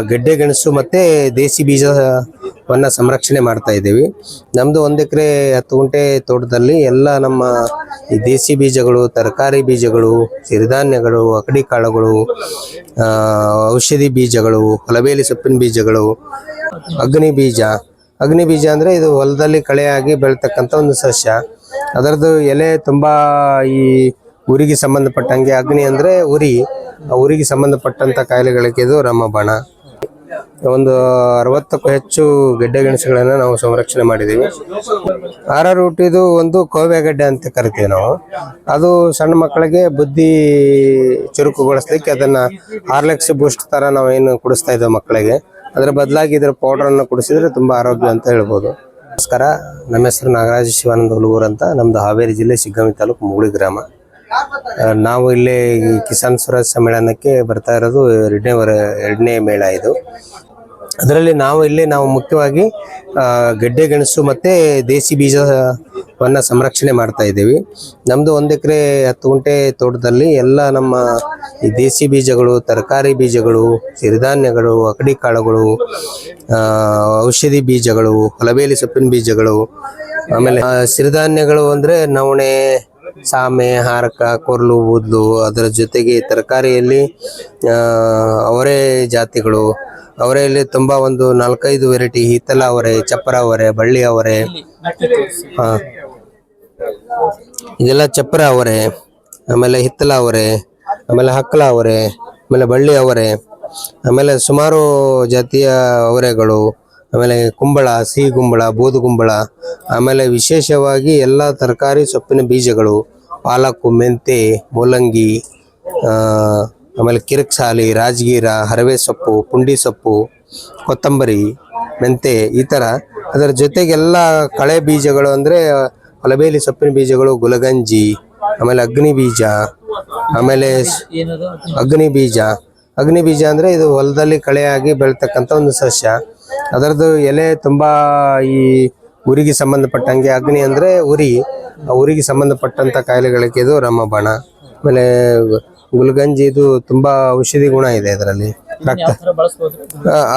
ಗೆಡ್ಡೆ ಗೆಣಸು ಮತ್ತೆ ದೇಸಿ ಬೀಜವನ್ನ ಸಂರಕ್ಷಣೆ ಮಾಡ್ತಾ ಇದ್ದೀವಿ. ನಮ್ದು 1 ಎಕರೆ 10 ಗುಂಟೆ ತೋಟದಲ್ಲಿ ಎಲ್ಲ ನಮ್ಮ ಈ ದೇಸಿ ಬೀಜಗಳು, ತರಕಾರಿ ಬೀಜಗಳು, ಸಿರಿಧಾನ್ಯಗಳು, ಅಕಡಿ ಕಾಳುಗಳು, ಔಷಧಿ ಬೀಜಗಳು, ಹೊಲಬೇಲಿ ಸೊಪ್ಪಿನ ಬೀಜಗಳು, ಅಗ್ನಿ ಬೀಜ ಅಂದ್ರೆ ಇದು ಹೊಲದಲ್ಲಿ ಕಳೆಯಾಗಿ ಬೆಳ್ತಕ್ಕಂಥ ಒಂದು ಸಸ್ಯ. ಅದರದ್ದು ಎಲೆ ತುಂಬಾ ಈ ಉರಿಗೆ ಸಂಬಂಧಪಟ್ಟಂಗೆ, ಅಗ್ನಿ ಅಂದ್ರೆ ಉರಿ, ಆ ಉರಿಗೆ ಸಂಬಂಧಪಟ್ಟಂತ ಕಾಯಿಲೆಗಳಿಗೆ ಇದು ರಾಮಬಾಣ. ಒಂದು 60ಕ್ಕೂ ಹೆಚ್ಚು ಗೆಡ್ಡೆ ಗೆಣಸುಗಳನ್ನ ನಾವು ಸಂರಕ್ಷಣೆ ಮಾಡಿದ್ದೀವಿ. ಆರಾರೂಟ್ ಇದು ಒಂದು ಕೋವೆಗಡ್ಡೆ ಅಂತ ಕರಿತೀವಿ ನಾವು. ಅದು ಸಣ್ಣ ಮಕ್ಕಳಿಗೆ ಬುದ್ಧಿ ಚುರುಕುಗೊಳಿಸ್ಲಿಕ್ಕೆ ಅದನ್ನ ಹಾರ್ಲಿಕ್ಸ್ ಬೂಸ್ಟ್ ತರ ನಾವು ಏನು ಕುಡಿಸ್ತಾ ಇದ್ದೇವೆ ಮಕ್ಕಳಿಗೆ, ಅದರ ಬದಲಾಗಿ ಇದರ ಪೌಡರ್ ಅನ್ನು ಕುಡಿಸಿದ್ರೆ ತುಂಬಾ ಆರೋಗ್ಯ ಅಂತ ಹೇಳ್ಬೋದು. ನಮಸ್ಕಾರ, ನಮ್ಮ ಹೆಸರು ನಾಗರಾಜ ಶಿವಾನಂದ ಹುಲಗೂರು ಅಂತ. ನಮ್ದು ಹಾವೇರಿ ಜಿಲ್ಲೆ ಶಿಗ್ಗಾಂವಿ ತಾಲೂಕು ಮುಗುಳಿ ಗ್ರಾಮ. ನಾವು ಇಲ್ಲಿ ಕಿಸಾನ್ ಸ್ವರಾಜ್ ಸಮ್ಮೇಳನಕ್ಕೆ ಬರ್ತಾ ಇರೋದು ಎರಡನೇ ಮೇಳ ಇದು. ಅದರಲ್ಲಿ ನಾವು ಮುಖ್ಯವಾಗಿ ಗೆಡ್ಡೆ ಗೆಣಸು ಮತ್ತೆ ದೇಸಿ ಬೀಜವನ್ನ ಸಂರಕ್ಷಣೆ ಮಾಡ್ತಾ ಇದ್ದೀವಿ. ನಮ್ದು 1 ಎಕರೆ 10 ಗುಂಟೆ ತೋಟದಲ್ಲಿ ಎಲ್ಲ ನಮ್ಮ ಈ ದೇಸಿ ಬೀಜಗಳು, ತರಕಾರಿ ಬೀಜಗಳು, ಸಿರಿಧಾನ್ಯಗಳು, ಅಕಡಿ ಕಾಳುಗಳು, ಔಷಧಿ ಬೀಜಗಳು, ಹೊಲಬೇಲಿ ಸೊಪ್ಪಿನ ಬೀಜಗಳು, ಆಮೇಲೆ ಸಿರಿಧಾನ್ಯಗಳು ಅಂದ್ರೆ ನವಣೆ, ಸಾಮೆ, ಹಾರಕ, ಕೊರ್ಲು, ಊದ್ಲು, ಅದರ ಜೊತೆಗೆ ತರಕಾರಿಯಲ್ಲಿ ಅವರೆ ಜಾತಿಗಳು, ಅವರೆಯಲ್ಲಿ ತುಂಬಾ ಒಂದು 4-5 ವೆರೈಟಿ, ಹಿತ್ತಲ ಅವರೆ, ಚಪ್ಪರ ಅವರೆ, ಬಳ್ಳಿ ಅವರೆ, ಇದೆಲ್ಲ ಚಪ್ಪರ ಅವರೆ, ಆಮೇಲೆ ಹಿತ್ತಲ ಅವರೆ, ಆಮೇಲೆ ಹಕ್ಕಲ ಅವರೆ, ಆಮೇಲೆ ಬಳ್ಳಿ ಅವರೆ, ಆಮೇಲೆ ಸುಮಾರು ಜಾತಿಯ ಅವರೆಗಳು, ಆಮೇಲೆ ಕುಂಬಳ, ಸಿಹಿ ಕುಂಬಳ, ಬೂದು ಕುಂಬಳ, ಆಮೇಲೆ ವಿಶೇಷವಾಗಿ ಎಲ್ಲ ತರಕಾರಿ ಸೊಪ್ಪಿನ ಬೀಜಗಳು, ಪಾಲಕ್ಕು, ಮೆಂತೆ, ಮೂಲಂಗಿ, ಆಮೇಲೆ ಕಿರಿಕ್ಸಾಲಿ, ರಾಜಗೀರ, ಹರವೆ ಸೊಪ್ಪು, ಪುಂಡಿ ಸೊಪ್ಪು, ಕೊತ್ತಂಬರಿ, ಮೆಂತೆ, ಈ ಥರ. ಅದರ ಜೊತೆಗೆಲ್ಲ ಕಳೆ ಬೀಜಗಳು ಅಂದರೆ ಹೊಲಬೇಲಿ ಸೊಪ್ಪಿನ ಬೀಜಗಳು, ಗುಲಗಂಜಿ, ಆಮೇಲೆ ಅಗ್ನಿ ಬೀಜ ಅಂದರೆ ಇದು ಹೊಲದಲ್ಲಿ ಕಳೆಯಾಗಿ ಬೆಳ್ತಕ್ಕಂಥ ಒಂದು ಸಸ್ಯ. ಅದರದ್ದು ಎಲೆ ತುಂಬಾ ಈ ಉರಿಗೆ ಸಂಬಂಧಪಟ್ಟಂಗೆ, ಅಗ್ನಿ ಅಂದ್ರೆ ಉರಿ, ಆ ಉರಿಗೆ ಸಂಬಂಧಪಟ್ಟಂತ ಕಾಯಿಲೆಗಳಿಗೆ ಇದು ರಾಮಬಾಣ. ಆಮೇಲೆ ಗುಲ್ಗಂಜಿ ಇದು ತುಂಬಾ ಔಷಧಿ ಗುಣ ಇದೆ ಇದರಲ್ಲಿ.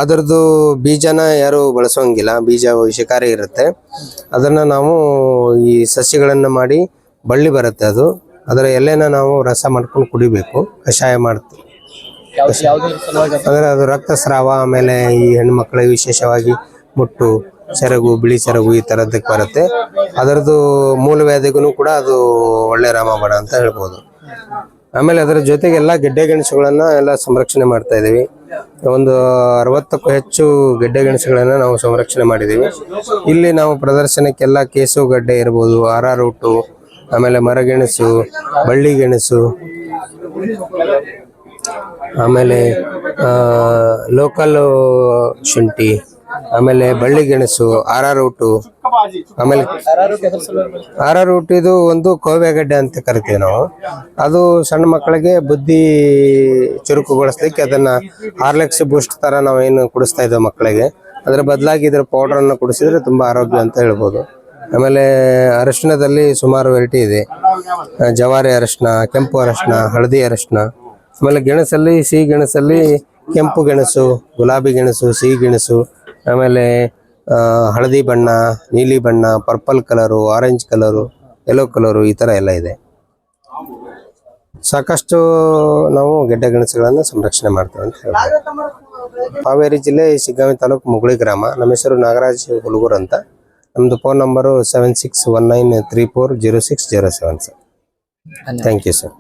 ಅದರದ್ದು ಬೀಜನ ಯಾರು ಬಳಸೋಂಗಿಲ್ಲ, ಬೀಜ ವಿಷಕಾರಿ ಇರುತ್ತೆ. ಅದನ್ನ ನಾವು ಈ ಸಸ್ಯಗಳನ್ನ ಮಾಡಿ ಬಳ್ಳಿ ಬರುತ್ತೆ, ಅದರ ಎಲೆನ ನಾವು ರಸ ಮಾಡ್ಕೊಂಡು ಕುಡಿಬೇಕು, ಕಷಾಯ ಮಾಡ್ತೀವಿ. ಅಂದ್ರೆ ಅದು ರಕ್ತಸ್ರಾವ, ಆಮೇಲೆ ಈ ಹೆಣ್ಣು ಮಕ್ಕಳಿಗೆ ವಿಶೇಷವಾಗಿ ಮುಟ್ಟು, ಸೆರಗು, ಬಿಳಿ ಸೆರಗು ಈ ತರದಕ್ಕೆ ಬರುತ್ತೆ. ಅದರದ್ದು ಮೂಲವ್ಯಾಧಿಗೂ ಕೂಡ ಅದು ಒಳ್ಳೆ ರಾಮಬಾಣ ಅಂತ ಹೇಳ್ಬೋದು. ಆಮೇಲೆ ಅದರ ಜೊತೆಗೆ ಎಲ್ಲ ಗೆಡ್ಡೆ ಗೆಣಸುಗಳನ್ನ ಎಲ್ಲ ಸಂರಕ್ಷಣೆ ಮಾಡ್ತಾ ಇದೀವಿ. ಒಂದು 60ಕ್ಕೂ ಹೆಚ್ಚು ಗೆಡ್ಡೆ ಗೆಣಸುಗಳನ್ನ ನಾವು ಸಂರಕ್ಷಣೆ ಮಾಡಿದೀವಿ. ಇಲ್ಲಿ ನಾವು ಪ್ರದರ್ಶನಕ್ಕೆಲ್ಲ ಕೇಸುಗಡ್ಡೆ ಇರ್ಬೋದು, ಆರಾರೂಟು, ಆಮೇಲೆ ಮರಗೆಣಸು, ಬಳ್ಳಿ ಗೆಣಸು, ಆಮೇಲೆ ಲೋಕಲ್ ಶುಂಠಿ, ಆಮೇಲೆ ಬಳ್ಳಿ ಗೆಣಸು, ಆರಾರೂಟು, ಆಮೇಲೆ ಆರಾರೂಟ್ ಇದು ಒಂದು ಕೋವೆಗಡ್ಡೆ ಅಂತ ಕರಿತೀವಿ ನಾವು. ಅದು ಸಣ್ಣ ಮಕ್ಕಳಿಗೆ ಬುದ್ಧಿ ಚುರುಕುಗೊಳಿಸ್ಲಿಕ್ಕೆ ಅದನ್ನ ಹಾರ್ಲಿಕ್ಸ್ ಬೂಸ್ಟ್ ತರ ನಾವು ಏನು ಕುಡಿಸ್ತಾ ಇದ್ದೇವೆ ಮಕ್ಕಳಿಗೆ, ಅದರ ಬದಲಾಗಿ ಇದರ ಪೌಡರ್ ಅನ್ನು ಕುಡಿಸಿದ್ರೆ ತುಂಬಾ ಆರೋಗ್ಯ ಅಂತ ಹೇಳ್ಬೋದು. ಆಮೇಲೆ ಅರಿಶಿಣದಲ್ಲಿ ಸುಮಾರು ವೆರೈಟಿ ಇದೆ. ಜವಾರಿ ಅರಿಶಿಣ, ಕೆಂಪು ಅರಿಶಿಣ, ಹಳದಿ ಅರಿಶಿಣ. ಆಮೇಲೆ ಗೆಣಸಲ್ಲಿ, ಸಿಹಿ ಗೆಣಸಲ್ಲಿ ಕೆಂಪು ಗೆಣಸು, ಗುಲಾಬಿ ಗೆಣಸು, ಸಿಹಿ ಗೆಣಸು, ಆಮೇಲೆ ಹಳದಿ ಬಣ್ಣ, ನೀಲಿ ಬಣ್ಣ, purple colour, orange colour, yellow colour, ಈ ಥರ ಎಲ್ಲ ಇದೆ. ಸಾಕಷ್ಟು ನಾವು ಗೆಡ್ಡೆ ಗೆಣಸುಗಳನ್ನು ಸಂರಕ್ಷಣೆ ಮಾಡ್ತೇವೆ ಅಂತ ಹೇಳ್ಬೋದು. ಹಾವೇರಿ ಜಿಲ್ಲೆ ಶಿಗ್ಗಾಂವಿ ತಾಲೂಕು ಮುಗುಳಿ ಗ್ರಾಮ. ನಮ್ಮ ಹೆಸರು ನಾಗರಾಜ್ ಹುಲಗೂರು ಅಂತ. ನಮ್ಮದು phone number 7619340607 sir. Thank you sir.